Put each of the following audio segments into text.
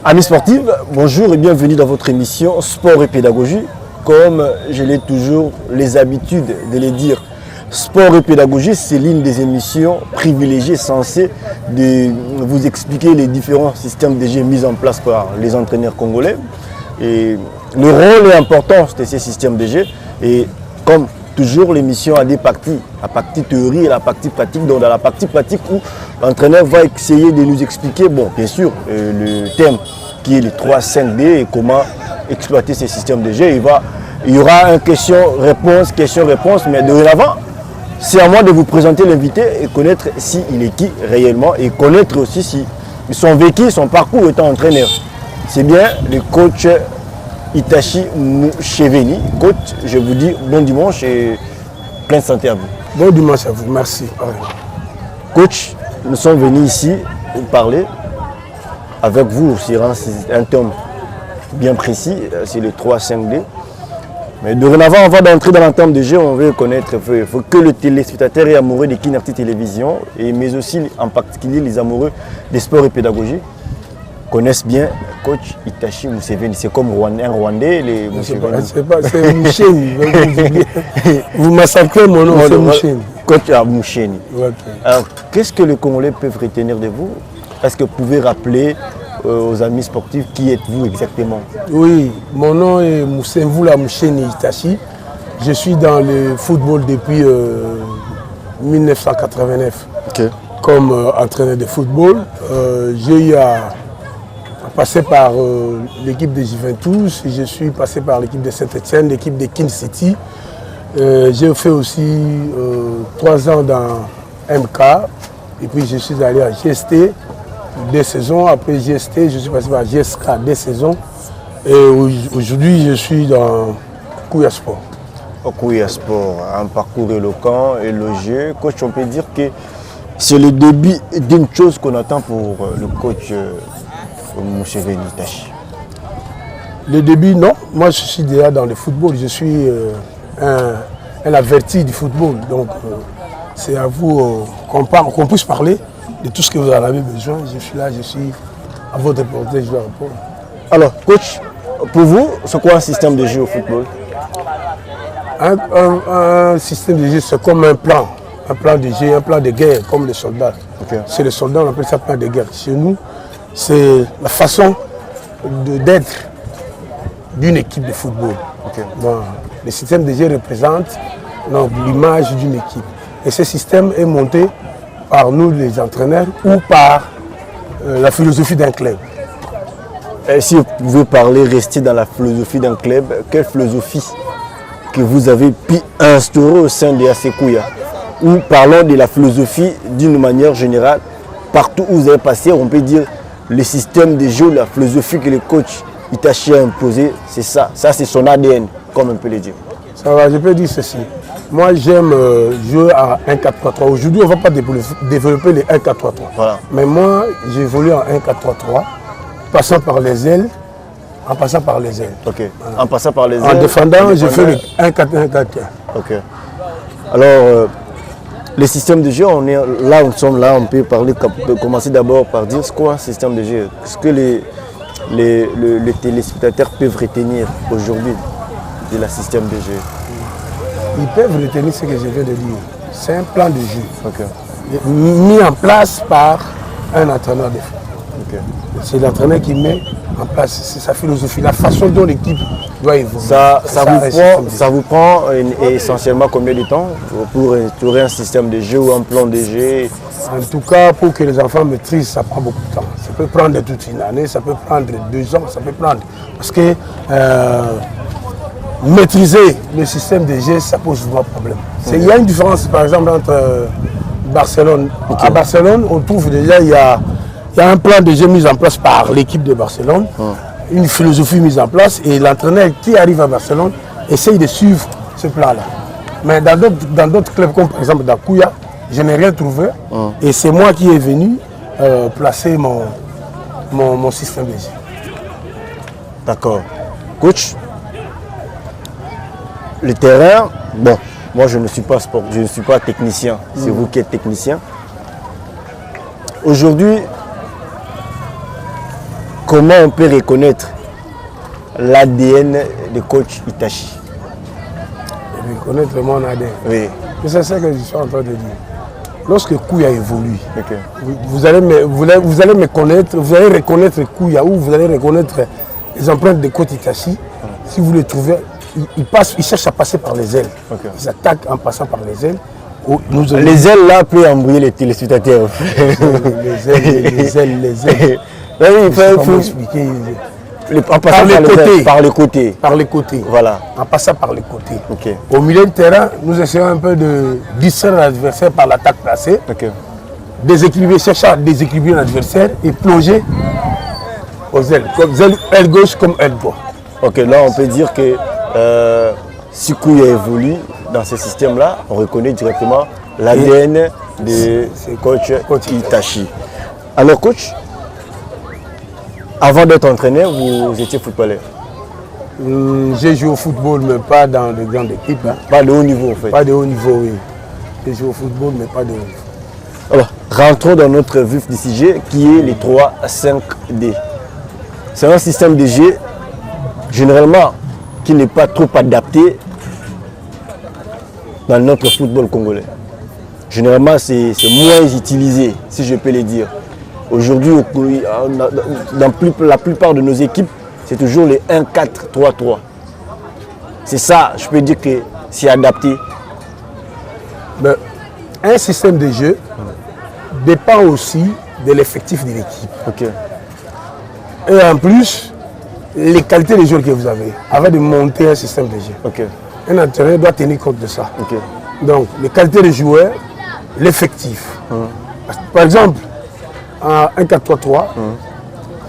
Amis sportifs, bonjour et bienvenue dans votre émission Sport et Pédagogie. Comme je l'ai toujours les habitudes de le dire, Sport et Pédagogie, c'est l'une des émissions privilégiées censées de vous expliquer les différents systèmes de jeu mis en place par les entraîneurs congolais. Et le rôle est important de ces systèmes de jeu. Et comme toujours, l'émission a des parties, la partie théorie et la partie pratique. Donc dans la partie pratique où l'entraîneur va essayer de nous expliquer, bon, bien sûr, le thème qui est les 3-5D et comment exploiter ces systèmes de jeu. Il y aura un question-réponse, mais dorénavant, c'est à moi de vous présenter l'invité et connaître s'il est qui réellement et connaître aussi si son vécu, son parcours étant entraîneur. C'est bien le coach Itachi Moucheveni. Coach, je vous dis bon dimanche et plein de santé à vous. Bon dimanche à vous, merci. Coach, nous sommes venus ici pour parler avec vous sur un thème bien précis, c'est le 3-5D. Mais dorénavant, avant d'entrer dans l'entame de jeu, on veut connaître, il faut que le téléspectateur est amoureux de Kinarty Télévision, mais aussi en particulier les amoureux des sports et pédagogie connaissent bien coach Itachi Moucheveni. C'est comme un Rwandais, les Moucheveni. C'est Moucheni. Vous massacrez mon nom, c'est Moucheni. Coach Moucheni. Okay. Alors, qu'est-ce que les Congolais peuvent retenir de vous? Est-ce que vous pouvez rappeler aux amis sportifs qui êtes-vous exactement? Oui, mon nom est Moussevula Moucheni Itachi. Je suis dans le football depuis 1989 comme entraîneur de football. J'ai eu à passer par l'équipe de Juventus, je suis passé par l'équipe de Saint-Etienne, l'équipe de Kin City. J'ai fait aussi 3 ans dans MK et puis je suis allé à GST 2 saisons. Après GST, je suis passé par GSK 2 saisons et aujourd'hui je suis dans Kouya Sport. Au Kouya Sport, un parcours éloquent, élogieux. Coach, on peut dire que c'est le début d'une chose qu'on attend pour le coach Moucheveni Itachi. Le début, non. Moi, je suis déjà dans le football. Je suis un averti du football. Donc, c'est à vous qu'on puisse parler de tout ce que vous en avez besoin. Je suis là, je suis à votre portée, je dois répondre. Alors, coach, pour vous, c'est quoi un système de jeu au football? Un système de jeu, c'est comme un plan de jeu, un plan de guerre, comme les soldats. C'est les soldats, on appelle ça plan de guerre. Chez nous, c'est la façon d'être d'une équipe de football. Bon, le système de jeu représente l'image d'une équipe. Et ce système est monté par nous, les entraîneurs, ou par la philosophie d'un club. Et si vous pouvez parler, rester dans la philosophie d'un club, quelle philosophie que vous avez pu instaurer au sein de AC Kouya? Ou parlons de la philosophie d'une manière générale, partout où vous avez passé, on peut dire le système de jeu, la philosophie que le coach Itachi a imposé, c'est ça. Ça, c'est son ADN, comme on peut le dire. Ça va, je peux dire ceci. Moi, j'aime jouer à 1-4-3-3. Aujourd'hui, on ne va pas développer les 1-4-3-3. Voilà. Mais moi, j'évolue en 1-4-3-3, passant par les ailes, en passant par les ailes. Ok. En passant par les ailes. En défendant, je fais le 1-4-1-4-1. Ok. Alors, le système de jeu, on est là, nous sommes là, on peut commencer d'abord par dire ce qu'est un système de jeu. Ce que les téléspectateurs peuvent retenir aujourd'hui de la système de jeu. Ils peuvent retenir ce que je viens de dire. C'est un plan de jeu mis en place par un entraîneur de foot. C'est l'entraîneur qui met en place, c'est sa philosophie, la façon dont l'équipe doit évoluer. Ça vous prend essentiellement combien de temps pour instaurer un système de jeu ou un plan de jeu? En tout cas, pour que les enfants maîtrisent, ça prend beaucoup de temps. Ça peut prendre toute une année, ça peut prendre 2 ans, ça peut prendre... Parce que maîtriser le système de jeu, ça pose souvent problème. Il y a une différence, par exemple, entre Barcelone. À Barcelone, on trouve déjà, il y a un plan de jeu mis en place par l'équipe de Barcelone, une philosophie mise en place, et l'entraîneur qui arrive à Barcelone essaye de suivre ce plan-là. Mais dans d'autres clubs, comme par exemple dans Kouya, je n'ai rien trouvé, et c'est moi qui est venu placer mon système de jeu. D'accord. Coach, le terrain, bon, moi je ne suis pas sportif, je ne suis pas technicien, c'est vous qui êtes technicien. Aujourd'hui, comment on peut reconnaître l'ADN de coach Itachi? Reconnaître mon ADN. Oui. C'est ça que je suis en train de dire. Lorsque Kouya évolue, Okay. vous allez me connaître, vous allez reconnaître Kouya ou vous allez reconnaître les empreintes de coach Itachi. Si vous les trouvez, ils cherchent à passer par les ailes. Okay. Ils attaquent en passant par les ailes. Les ailes là peuvent embrouiller les téléspectateurs. les ailes. Oui, il faut expliquer. En passant par les côtés. Par les côtés. Voilà. En passant par les côtés. Okay. Au milieu de terrain, nous essayons un peu de distraire l'adversaire par l'attaque placée. Okay. Déséquilibrer, chercher à déséquilibrer l'adversaire et plonger aux ailes. Comme aile gauche comme aile droite. Ok, là on peut dire que si Kouya évolue dans ce système-là, on reconnaît directement l'ADN de coach Itachi. Alors coach, avant d'être entraîneur, vous étiez footballeur? J'ai joué au football, mais pas dans de grandes équipes. Hein. Pas de haut niveau en fait? Pas de haut niveau, oui. J'ai joué au football, mais pas de haut niveau. Alors, rentrons dans notre vif du sujet qui est les 3-5-D. C'est un système de jeu généralement qui n'est pas trop adapté dans notre football congolais. Généralement, c'est moins utilisé, si je peux le dire. Aujourd'hui, dans la plupart de nos équipes, c'est toujours les 1-4-3-3. C'est ça, je peux dire que c'est adapté. Mais un système de jeu dépend aussi de l'effectif de l'équipe. Okay. Et en plus, les qualités des joueurs que vous avez, avant de monter un système de jeu. Okay. Un entraîneur doit tenir compte de ça. Okay. Donc, les qualités des joueurs, l'effectif. Par exemple, en 1-4-3-3,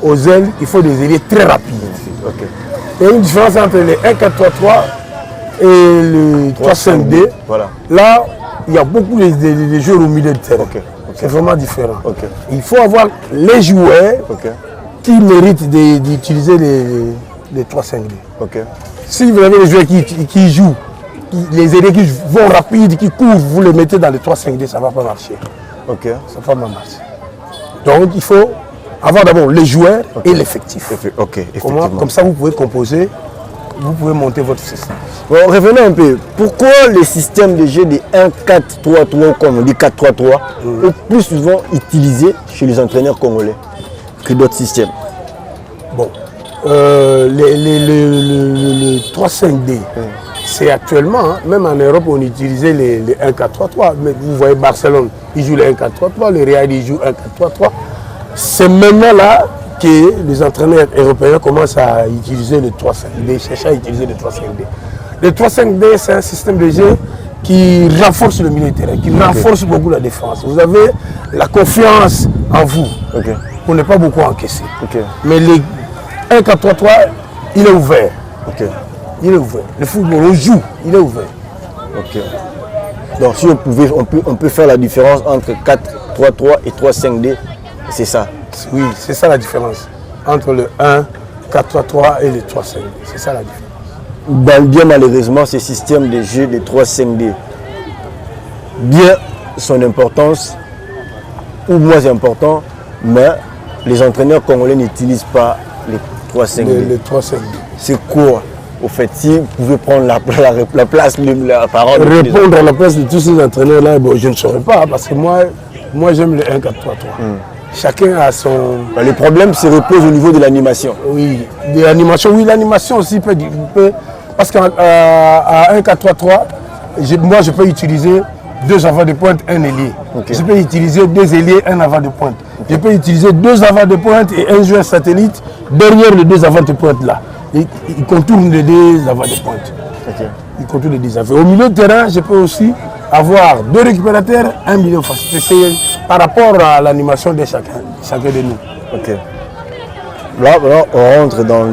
aux ailes, il faut des ailiers très rapides. Okay. Il y a une différence entre les 1-4-3-3 et le 3-5-D. Voilà. Là, il y a beaucoup de joueurs au milieu de terrain. Okay. C'est vraiment différent. Okay. Il faut avoir les joueurs qui méritent d'utiliser les 3-5-D. Okay. Si vous avez des joueurs qui jouent, les ailiers qui vont rapides, qui courent, vous les mettez dans les 3-5-D, ça ne va pas marcher. Okay. Ça ne va pas marcher. Donc il faut avoir d'abord les joueurs et l'effectif. Comme ça, vous pouvez composer, vous pouvez monter votre système. Bon, revenons un peu. Pourquoi les systèmes de jeu de 1-4-3-3, comme on dit 4-3-3, est plus souvent utilisé chez les entraîneurs congolais que d'autres systèmes? Bon, les 3-5-D, c'est actuellement, hein, même en Europe, on utilisait les 1-4-3-3. Mais vous voyez Barcelone, ils jouent les 1-4-3-3, le Real, ils jouent 1-4-3-3. C'est maintenant là que les entraîneurs européens commencent à utiliser le 3-5-D, chercher à utiliser le 3-5-D. Le 3-5-D, c'est un système de jeu qui renforce le milieu de terrain, qui renforce beaucoup la défense. Vous avez la confiance en vous pour ne pas beaucoup encaisser. Mais les 1-4-3-3, il est ouvert. Il est ouvert. Le football, on joue, il est ouvert. Donc si on peut faire la différence entre 4-3-3 et 3-5-D, c'est ça? Oui, c'est ça la différence entre le 1-4-3-3 et le 3-5-D. C'est ça la différence. Bien malheureusement, ce système de jeu de 3-5-D, bien son importance, ou moins important, mais les entraîneurs congolais n'utilisent pas les 3-5-D. Le 3-5-D. C'est quoi? Au fait, si vous pouvez prendre la place, la parole. Répondre à la place de tous ces entraîneurs-là, bon, je ne saurais pas, parce que moi j'aime le 1-4-3-3. Chacun a son... Le problème se repose au niveau de l'animation. Oui, de l'animation, oui, l'animation aussi peut... Parce qu'à 1-4-3-3, moi je peux utiliser 2 avants de pointe, un ailier. Je peux utiliser 2 ailiers, un avant de pointe. Je peux utiliser 2 avants de pointe et un joueur satellite derrière les 2 avants de pointe là. Il contourne les 2 avants de pointe. Il contourne les 2 avants. Au milieu de terrain, je peux aussi avoir 2 récupérateurs, un milieu facile. C'est par rapport à l'animation de chacun de nous. Là, on rentre dans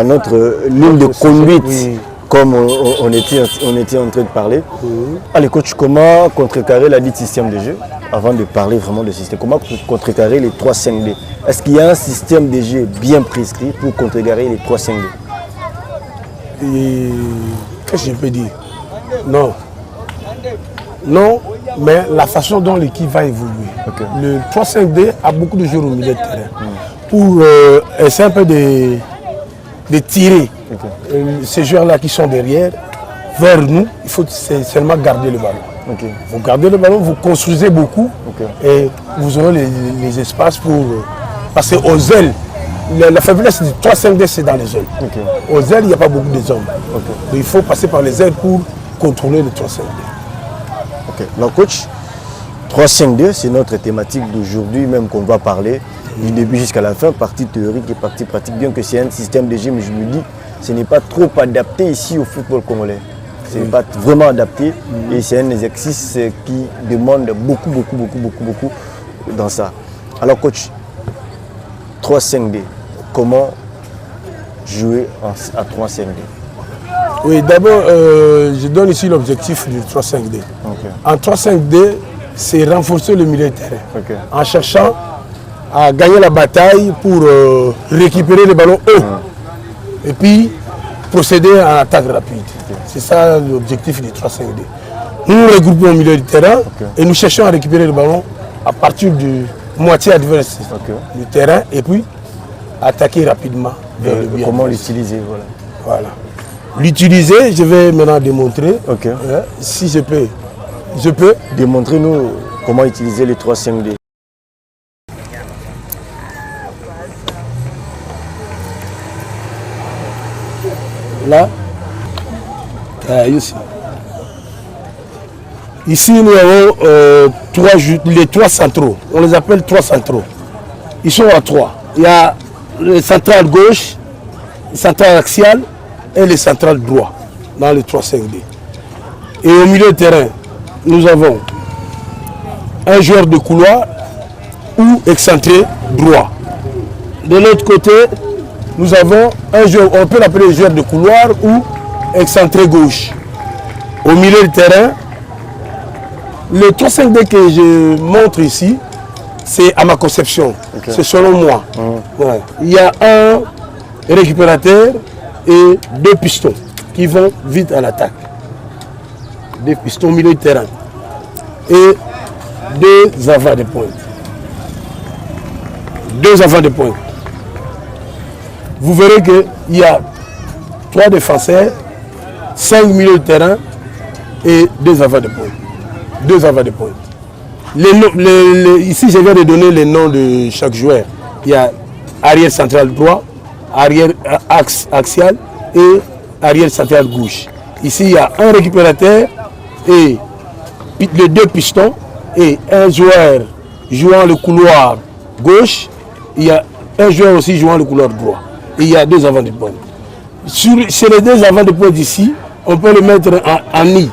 notre ligne de conduite, comme on était en train de parler. Allez coach, comment contrecarrer la dite système de jeu? Avant de parler vraiment de système, comment contrecarrer les 3-5-D? Est-ce qu'il y a un système de jeu bien prescrit pour contrecarrer les 3-5-D? Qu'est-ce que je peux dire? Non. Non, mais la façon dont l'équipe va évoluer. Le 3-5-D a beaucoup de joueurs au milieu de terrain. pour essayer un peu de tirer ces joueurs-là qui sont derrière vers nous. Il faut seulement garder le ballon. Vous gardez le ballon, vous construisez beaucoup et vous aurez les espaces pour passer aux ailes. La faiblesse du 3-5-2, c'est dans les ailes. Aux ailes, il n'y a pas beaucoup de zones. Il faut passer par les ailes pour contrôler le 3-5-2. Donc, coach, 3-5-2, c'est notre thématique d'aujourd'hui, même qu'on va parler du début jusqu'à la fin, partie théorique et partie pratique. Bien que c'est un système de jeu, mais je me dis, ce n'est pas trop adapté ici au football congolais. Ce n'est pas vraiment adapté et c'est un exercice qui demande beaucoup dans ça. Alors, coach, 3-5-2, comment jouer à 3-5-2? Oui, d'abord, je donne ici l'objectif du 3-5-2. En 3-5-2, c'est renforcer le milieu de terrain en cherchant à gagner la bataille pour récupérer le ballon haut et puis procéder à l'attaque rapide. C'est ça l'objectif du 3-5-2. Nous nous regroupons au milieu du terrain et nous cherchons à récupérer le ballon à partir de moitié adverse du terrain et puis attaquer rapidement vers le but. Comment l'utiliser, voilà. L'utiliser, je vais maintenant démontrer. Si je peux. Démontrez-nous comment utiliser les 3-5-2. Là, ici nous avons les trois centraux. On les appelle trois centraux. Ils sont à trois. Il y a le central gauche, le central axial et le central droit dans les 3-5-2. Et au milieu de terrain, nous avons un joueur de couloir ou excentré droit. De l'autre côté, nous avons un joueur, on peut l'appeler joueur de couloir ou excentré gauche. Au milieu du terrain, le 3-5-2 que je montre ici, c'est à ma conception. C'est selon moi. Il y a un récupérateur et deux pistons qui vont vite à l'attaque. Deux pistons au milieu du terrain. Et deux avants de pointe. Deux avants de pointe. Vous verrez qu'il y a 3 défenseurs, 5 milieux de terrain et 2 avants de pointe. 2 avants de pointe. Ici, je viens de donner les noms de chaque joueur. Il y a arrière central droit, arrière axe axial et arrière central gauche. Ici, il y a un récupérateur et les 2 pistons et un joueur jouant le couloir gauche. Il y a un joueur aussi jouant le couloir droit. Et il y a 2 avants de pointe. Sur les 2 avants de pointe ici, on peut le mettre en nid.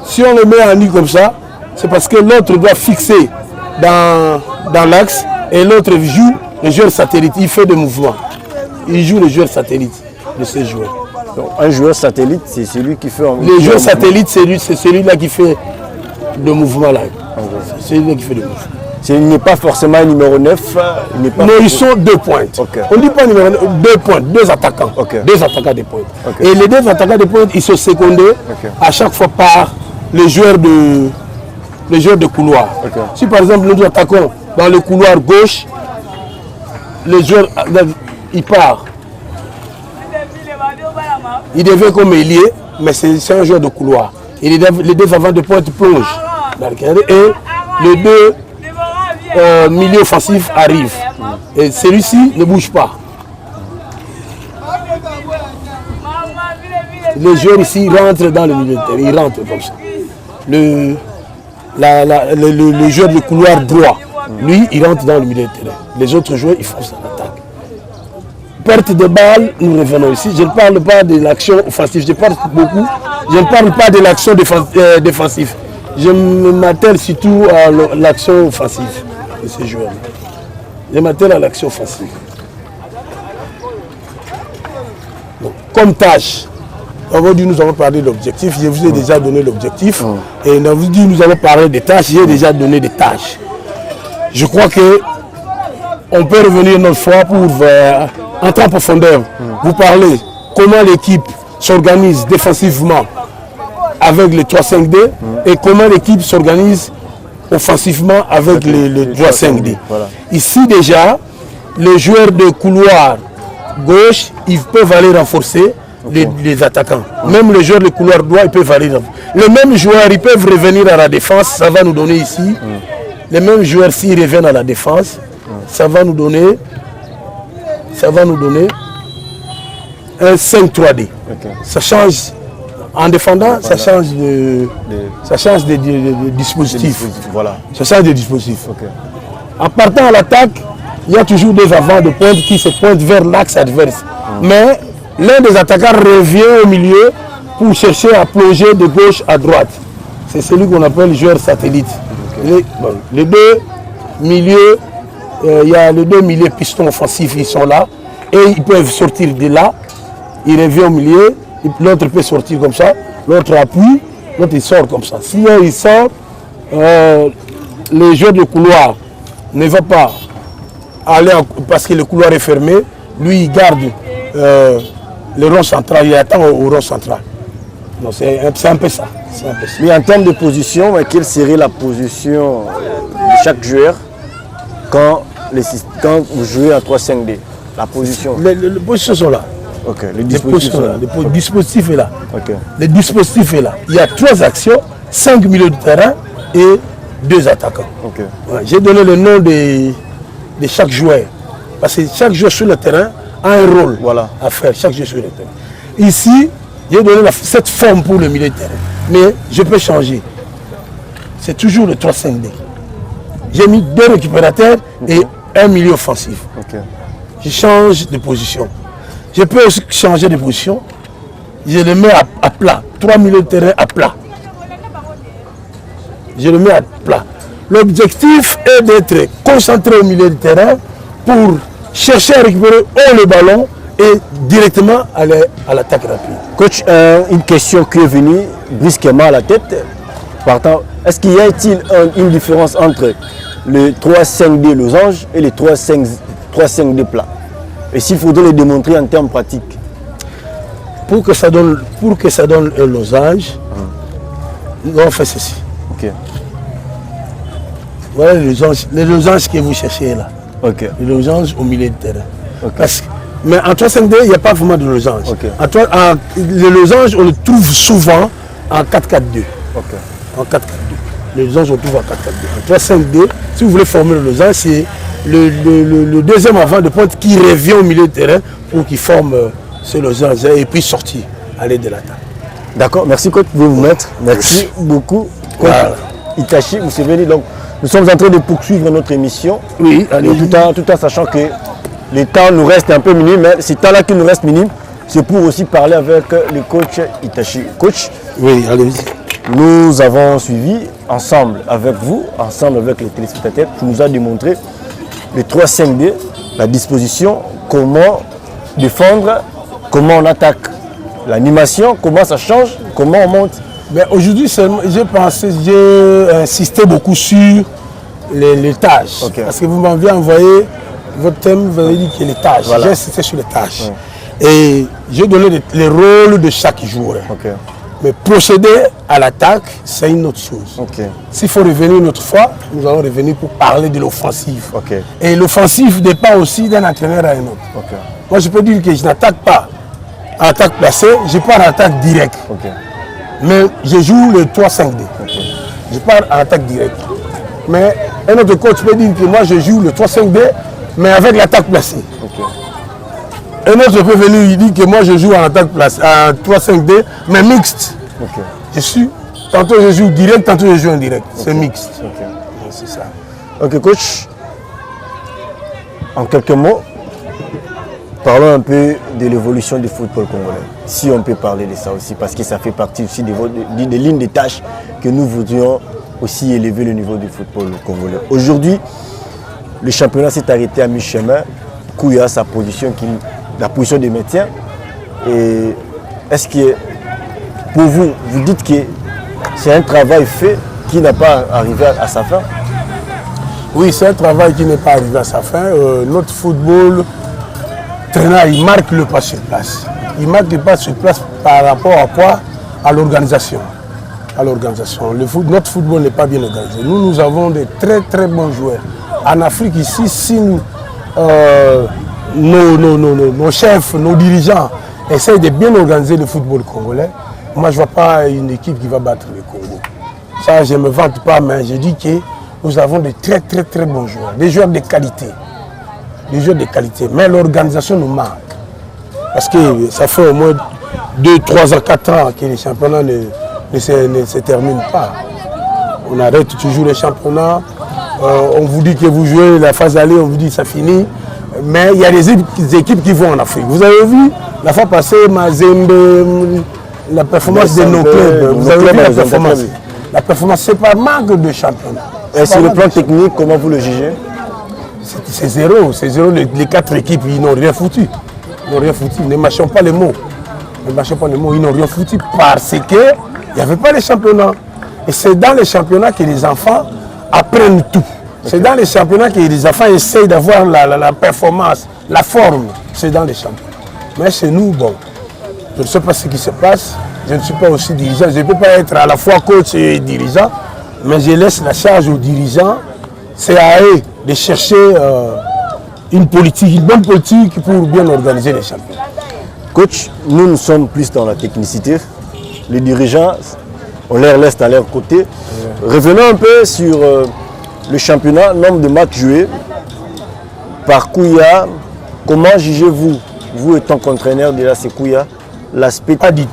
Si on le met en nid comme ça, c'est parce que l'autre doit fixer dans l'axe et l'autre joue le joueur satellite. Il fait des mouvements. Il joue le joueur satellite de ces joueurs. Donc, un joueur satellite, c'est celui qui fait... Le joueur satellite, c'est celui-là qui fait le mouvement là. C'est celui-là qui fait le mouvement. Il n'est pas forcément un numéro 9. Non, ils sont 2 pointes. On ne dit pas numéro 9, 2 pointes, 2 attaquants. 2 attaquants de pointe. Et les 2 attaquants de pointe, ils sont secondés à chaque fois par les joueurs de couloir. Si par exemple nous attaquons dans le couloir gauche, le joueur il part. Il devient comme ailier, mais c'est un joueur de couloir. Et les 2 avants de pointe plongent dans le carré et les 2 milieu offensif arrive. Et celui-ci ne bouge pas. Les joueurs ici rentrent dans le milieu de terrain. Ils rentrent comme ça. Le joueur de couloir droit, lui, il rentre dans le milieu de terrain. Les autres joueurs, ils font ça l'attaque. Perte de balle, nous revenons ici. Je ne parle pas de l'action offensive. Je parle beaucoup. Je ne parle pas de l'action défensive. Je m'attelle surtout à l'action offensive de ces joueurs. Je m'attelle à l'action offensive. Donc, comme tâche, aujourd'hui nous avons parlé de l'objectif. Je vous ai déjà donné l'objectif. Et nous avons parlé des tâches. J'ai déjà donné des tâches. Je crois que on peut revenir une autre fois pour entrer en profondeur. Vous parlez comment l'équipe s'organise défensivement avec le 3-5-2 et comment l'équipe s'organise offensivement avec le 3-5-2. Ici déjà, les joueurs de couloir gauche, ils peuvent aller renforcer les attaquants. Même les joueurs de couloir droit, ils peuvent aller renforcer. Les mêmes joueurs, ils peuvent revenir à la défense, ça va nous donner ici. Les mêmes joueurs, s'ils reviennent à la défense, ça va nous donner un 5-3-D. Ça change, en défendant, ça change de dispositif. Voilà. Ça change de dispositif. En partant à l'attaque, il y a toujours des avants de pointe qui se pointent vers l'axe adverse. Mais l'un des attaquants revient au milieu pour chercher à plonger de gauche à droite. C'est celui qu'on appelle le joueur satellite. Les deux milieux, il y a les deux milieux pistons offensifs, ils sont là. Et ils peuvent sortir de là. Il revient au milieu, l'autre peut sortir comme ça, l'autre appuie, l'autre il sort comme ça. Si il sort, les joueurs de couloir ne vont pas aller parce que le couloir est fermé. Lui, il garde le rond central, il attend au rond central. C'est un peu ça. Mais en termes de position, quelle serait la position de chaque joueur quand vous jouez en 3-5-D? La position. Les positions sont là. Le dispositif est là. Le dispositif est là. Okay. Le dispositif est là. Il y a 3 actions, 5 milieux de terrain et 2 attaquants. J'ai donné le nom de chaque joueur. Parce que chaque joueur sur le terrain a un rôle à faire. Chaque joueur sur le terrain. Ici, j'ai donné cette forme pour le milieu de terrain. Mais je peux changer. C'est toujours le 3-5-D. J'ai mis 2 récupérateurs et un milieu offensif. Je change de position. Je peux aussi changer de position. Je le mets à plat. 3 milieux de terrain à plat. Je le mets à plat. L'objectif est d'être concentré au milieu de terrain pour chercher à récupérer le ballon et directement aller à l'attaque rapide. Coach, une question qui est venue brusquement à la tête. Partant, est-ce qu'il y a-t-il une différence entre le 3-5-D losange et le 3-5-D plat? Et s'il faudrait le démontrer en termes pratiques? Pour que ça donne un losange, on fait ceci. Voilà les losanges que vous cherchez là. Les losanges au milieu de terrain. Mais en 3-5-D, il n'y a pas vraiment de losange. Le losange, on le trouve souvent en 4-4-2. En 4-4-2. Les losanges, on le trouve en 4-4-2. En 3-5-D, si vous voulez former le losange, c'est le deuxième avant de pointe qui revient au milieu de terrain pour qu'il forme ce losange et puis sortir, aller de l'attaque. D'accord, merci coach, vous pouvez vous mettre. Merci beaucoup. Itachi, vous savez, donc nous sommes en train de poursuivre notre émission. Oui, tout en sachant que le temps nous reste un peu minime, mais ce temps-là qui nous reste minime, c'est pour aussi parler avec le coach Itachi. Coach, oui, allez-y. Nous avons suivi ensemble avec vous, ensemble avec les téléspectateurs, qui nous a démontré le 3-5-D, la disposition, comment défendre, comment on attaque, l'animation, comment ça change, comment on monte. Aujourd'hui, j'ai insisté beaucoup sur les tâches. Parce que vous m'avez envoyé votre thème, vous avez dit que les tâches. J'ai insisté sur les tâches. Et j'ai donné les rôles de chaque joueur. Mais procéder à l'attaque, c'est une autre chose. S'il faut revenir une autre fois, nous allons revenir pour parler de l'offensive. Et l'offensive dépend aussi d'un entraîneur à un autre. Moi, je peux dire que je n'attaque pas à attaque placée, je pars à attaque directe. Mais je joue le 3-5-D. Je pars à attaque directe. Mais un autre coach peut dire que moi, je joue le 3-5-D, mais avec l'attaque placée. Un autre peut venir lui dire que moi je joue en attaque place, en 3-5-D, mais mixte. Tantôt je joue direct, tantôt je joue en direct. C'est mixte. C'est ça. Ok coach, en quelques mots, parlons un peu de l'évolution du football congolais. Si on peut parler de ça aussi, parce que ça fait partie aussi des lignes de tâches que nous voudrions aussi élever le niveau du football congolais. Aujourd'hui, le championnat s'est arrêté à mi-chemin. Kouya, sa position la position de maintien. Et est-ce que pour vous, vous dites que c'est un travail fait qui n'a pas arrivé à sa fin? Oui, c'est un travail qui n'est pas arrivé à sa fin. Notre football traînant, il marque le pas sur place. Il marque le pas sur place par rapport à quoi? À l'organisation. Notre football n'est pas bien organisé. Nous avons de très très bons joueurs. En Afrique ici, si nos chefs, nos dirigeants essayent de bien organiser le football congolais, moi je ne vois pas une équipe qui va battre le Congo. Ça, je ne me vante pas, mais je dis que nous avons de très bons joueurs, des joueurs de qualité. Des joueurs de qualité, mais l'organisation nous manque. Parce que ça fait au moins 2, 3 ans, 4 ans que les championnats ne se terminent pas. On arrête toujours les championnats, on vous dit que vous jouez la phase aller, on vous dit que ça finit. Mais il y a des équipes qui vont en Afrique. Vous avez vu la fois passée, Mazembe, la performance de nos clubs. Vous avez vu la performance. La performance, c'est pas manque de championnat. Et sur le plan technique, comment vous le jugez? C'est zéro. Les 4 équipes, ils n'ont rien foutu. Ils n'ont rien foutu. Ne mâchons pas les mots. Ne mâchons pas les mots. Ils n'ont rien foutu parce qu'il n'y avait pas les championnats. Et c'est dans les championnats que les enfants apprennent tout. C'est dans les championnats que les enfants essayent d'avoir la performance, la forme. C'est dans les championnats. Mais chez nous, bon, je ne sais pas ce qui se passe. Je ne suis pas aussi dirigeant. Je ne peux pas être à la fois coach et dirigeant. Mais je laisse la charge aux dirigeants. C'est à eux de chercher une bonne politique pour bien organiser les championnats. Coach, nous sommes plus dans la technicité. Les dirigeants, on les laisse à leur côté. Revenons un peu sur le championnat, nombre de matchs joués par Kouya. Comment jugez-vous, vous étant entraîneur de la Sekouya, l'aspect? Pas du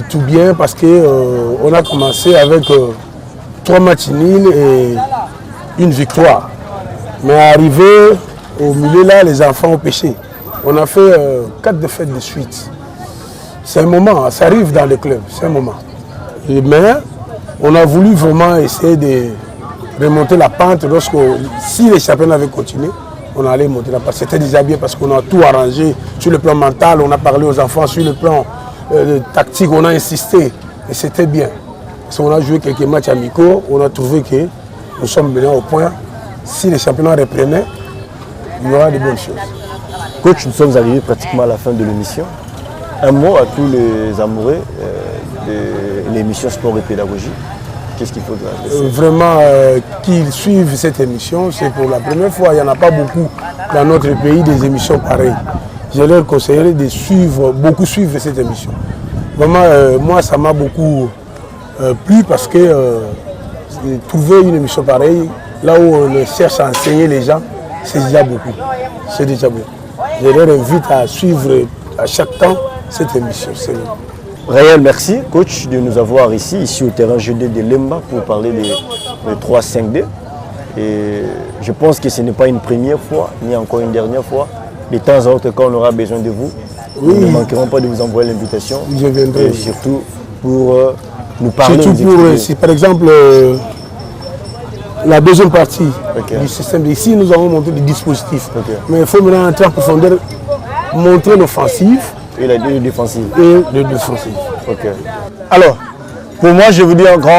tout bien parce qu'on a commencé avec 3 matchs nuls et une victoire. Mais arrivé au milieu là, les enfants ont péché. On a fait 4 défaites de suite. C'est un moment, ça arrive dans les clubs, c'est un moment. Mais on a voulu vraiment essayer de remonter la pente. Si les championnats avaient continué, on allait monter la pente. C'était déjà bien parce qu'on a tout arrangé sur le plan mental, on a parlé aux enfants sur le plan tactique, on a insisté et c'était bien. Parce qu'on a joué quelques matchs amicaux, on a trouvé que nous sommes venus au point. Si les championnats reprenaient, il y aura de bonnes choses. Coach, nous sommes arrivés pratiquement à la fin de l'émission. Un mot à tous les amoureux de l'émission Sport et Pédagogie. Qu'est-ce qu'il faudra laisser? Vraiment qu'ils suivent cette émission. C'est pour la première fois, il n'y en a pas beaucoup dans notre pays des émissions pareilles. Je leur conseillerais de suivre cette émission. Vraiment, moi, ça m'a beaucoup plu parce que trouver une émission pareille, là où on cherche à enseigner les gens, c'est déjà beaucoup. C'est déjà beaucoup. Je leur invite à suivre à chaque temps cette émission. Réel, merci, coach, de nous avoir ici au terrain GD de Lemba pour parler des 3-5D. Et je pense que ce n'est pas une première fois, ni encore une dernière fois. De temps en temps, quand on aura besoin de vous, oui, nous ne manquerons pas de vous envoyer l'invitation. Je viendrai. Et surtout pour nous parler. Surtout pour, si par exemple, la deuxième partie du système. Ici, nous avons montré des dispositifs. Mais il faut maintenant entrer en profondeur, montrer l'offensive. Et la défensive. Et le défensif. Alors, pour moi, je vous dis un grand